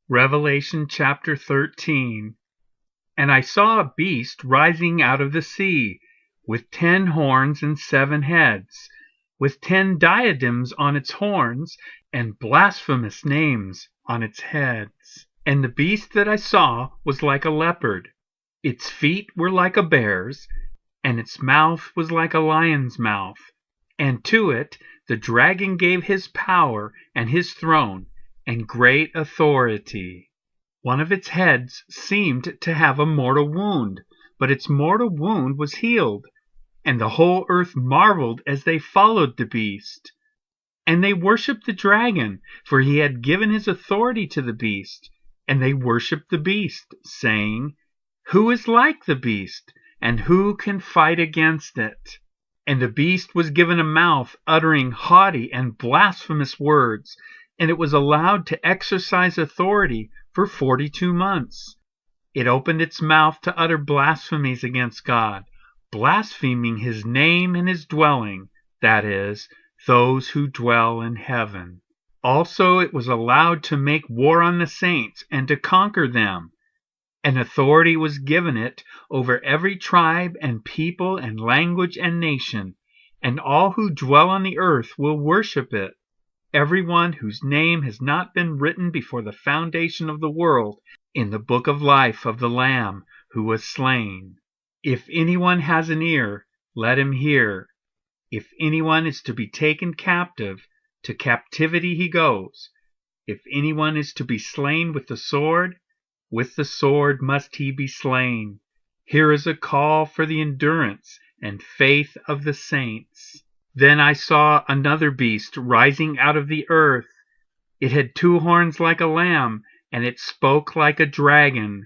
Revelation chapter 13. And I saw a beast rising out of the sea, with 10 horns and 7 heads, with 10 diadems on its horns, and blasphemous names on its heads. And the beast that I saw was like a leopard. Its feet were like a bear's, and its mouth was like a lion's mouth. And to it the dragon gave his power and his throne and great authority. One of its heads seemed to have a mortal wound, but its mortal wound was healed, and the whole earth marveled as they followed the beast. And they worshipped the dragon, for he had given his authority to the beast, and they worshipped the beast, saying, "Who is like the beast, and who can fight against it?" And the beast was given a mouth uttering haughty and blasphemous words, and it was allowed to exercise authority for 42 months. It opened its mouth to utter blasphemies against God, blaspheming his name and his dwelling, that is, those who dwell in heaven. Also it was allowed to make war on the saints and to conquer them. And authority was given it over every tribe and people and language and nation, and all who dwell on the earth will worship it. Everyone whose name has not been written before the foundation of the world in the book of life of the Lamb who was slain. If anyone has an ear, let him hear. If anyone is to be taken captive, to captivity he goes. If anyone is to be slain with the sword must he be slain. Here is a call for the endurance and faith of the saints. Then I saw another beast rising out of the earth. It had 2 horns like a lamb, and it spoke like a dragon.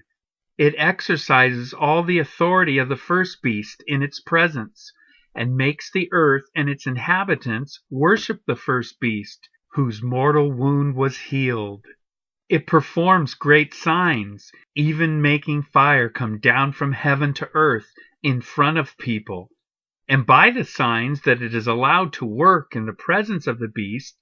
It exercises all the authority of the first beast in its presence, and makes the earth and its inhabitants worship the first beast, whose mortal wound was healed. It performs great signs, even making fire come down from heaven to earth in front of people. And by the signs that it is allowed to work in the presence of the beast,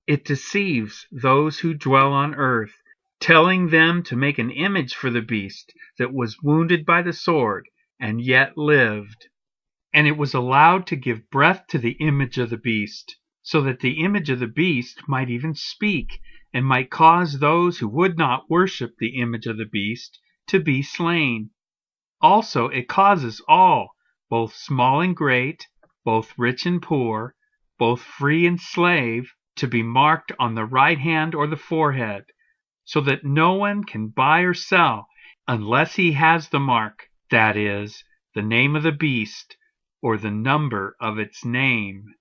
it deceives those who dwell on earth, telling them to make an image for the beast that was wounded by the sword and yet lived. And it was allowed to give breath to the image of the beast, so that the image of the beast might even speak, and might cause those who would not worship the image of the beast to be slain. Also it causes all, both small and great, both rich and poor, both free and slave, to be marked on the right hand or the forehead, so that no one can buy or sell unless he has the mark, that is, the name of the beast, or the number of its name.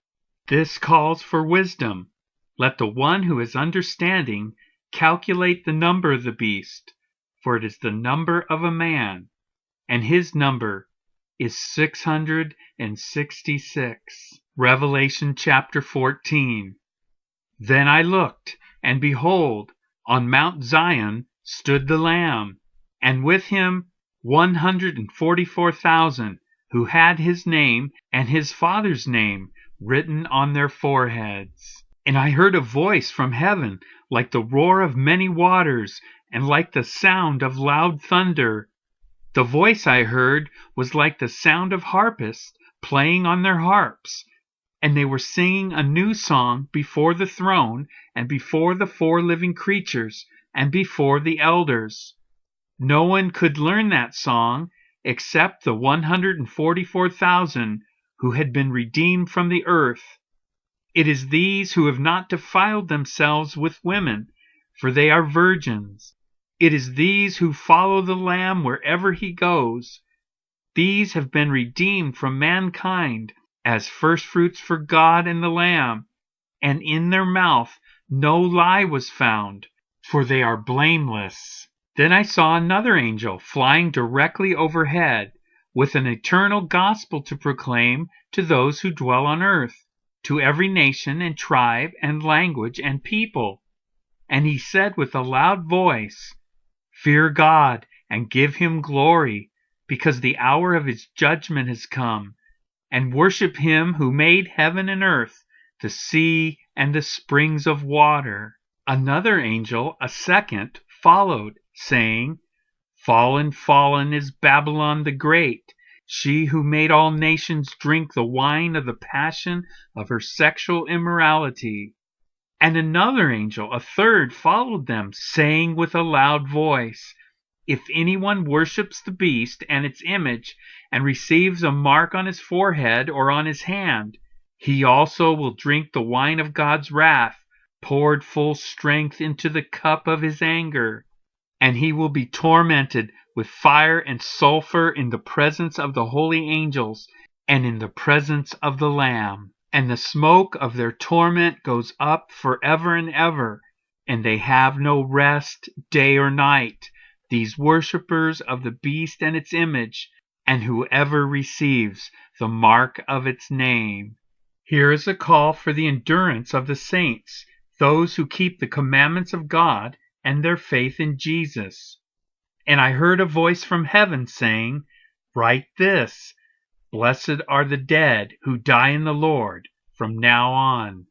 This calls for wisdom. Let the one who is understanding calculate the number of the beast, for it is the number of a man, and his number is 666. Revelation chapter 14. Then I looked, and behold, on Mount Zion stood the Lamb, and with him 144,000, who had his name and his Father's name written on their foreheads. And I heard a voice from heaven like the roar of many waters, and like the sound of loud thunder. The voice I heard was like the sound of harpists playing on their harps, and they were singing a new song before the throne, and before the 4 living creatures, and before the elders. No one could learn that song except the 144,000 who had been redeemed from the earth. It is these who have not defiled themselves with women, for they are virgins. It is these who follow the Lamb wherever he goes. These have been redeemed from mankind as firstfruits for God and the Lamb, and in their mouth no lie was found, for they are blameless. Then I saw another angel flying directly overhead, with an eternal gospel to proclaim to those who dwell on earth, to every nation and tribe and language and people. And he said with a loud voice, "Fear God and give him glory, because the hour of his judgment has come, and worship him who made heaven and earth, the sea, and the springs of water. Another angel, a second, followed, saying, "Fallen, fallen is Babylon the Great, she who made all nations drink the wine of the passion of her sexual immorality." And another angel, a third, followed them, saying with a loud voice, "If anyone worships the beast and its image, and receives a mark on his forehead or on his hand, he also will drink the wine of God's wrath, poured full strength into the cup of his anger. And he will be tormented with fire and sulfur in the presence of the holy angels and in the presence of the Lamb. And the smoke of their torment goes up forever and ever, and they have no rest day or night, these worshippers of the beast and its image, and whoever receives the mark of its name." Here is a call for the endurance of the saints, those who keep the commandments of God and their faith in Jesus. "And I heard a voice from heaven saying, 'Write this: Blessed are the dead who die in the Lord from now on.'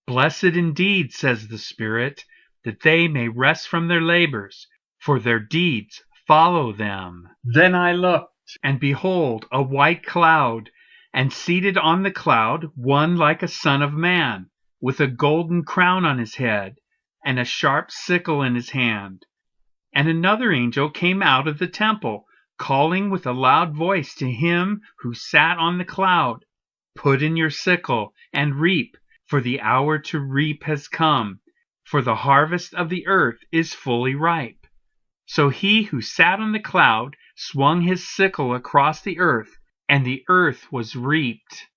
Blessed indeed, says the Spirit, that they may rest from their labors, for their deeds follow them." Then I looked, and behold, a white cloud, and seated on the cloud one like a son of man, with a golden crown on his head, and a sharp sickle in his hand. And another angel came out of the temple, calling with a loud voice to him who sat on the cloud, "Put in your sickle and reap, for the hour to reap has come, for the harvest of the earth is fully ripe." So he who sat on the cloud swung his sickle across the earth, and the earth was reaped.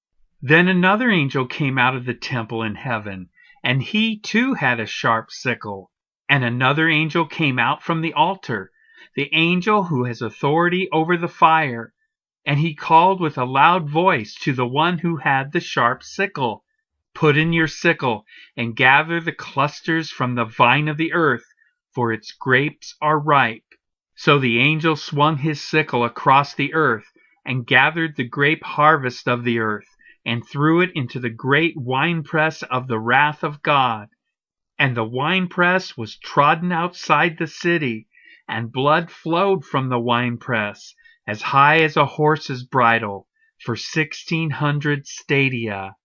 Then another angel came out of the temple in heaven, and he too had a sharp sickle. And another angel came out from the altar, the angel who has authority over the fire, and he called with a loud voice to the one who had the sharp sickle, "Put in your sickle, and gather the clusters from the vine of the earth, for its grapes are ripe." So the angel swung his sickle across the earth, and gathered the grape harvest of the earth, and threw it into the great winepress of the wrath of God. And the winepress was trodden outside the city, and blood flowed from the winepress as high as a horse's bridle for 1,600 stadia.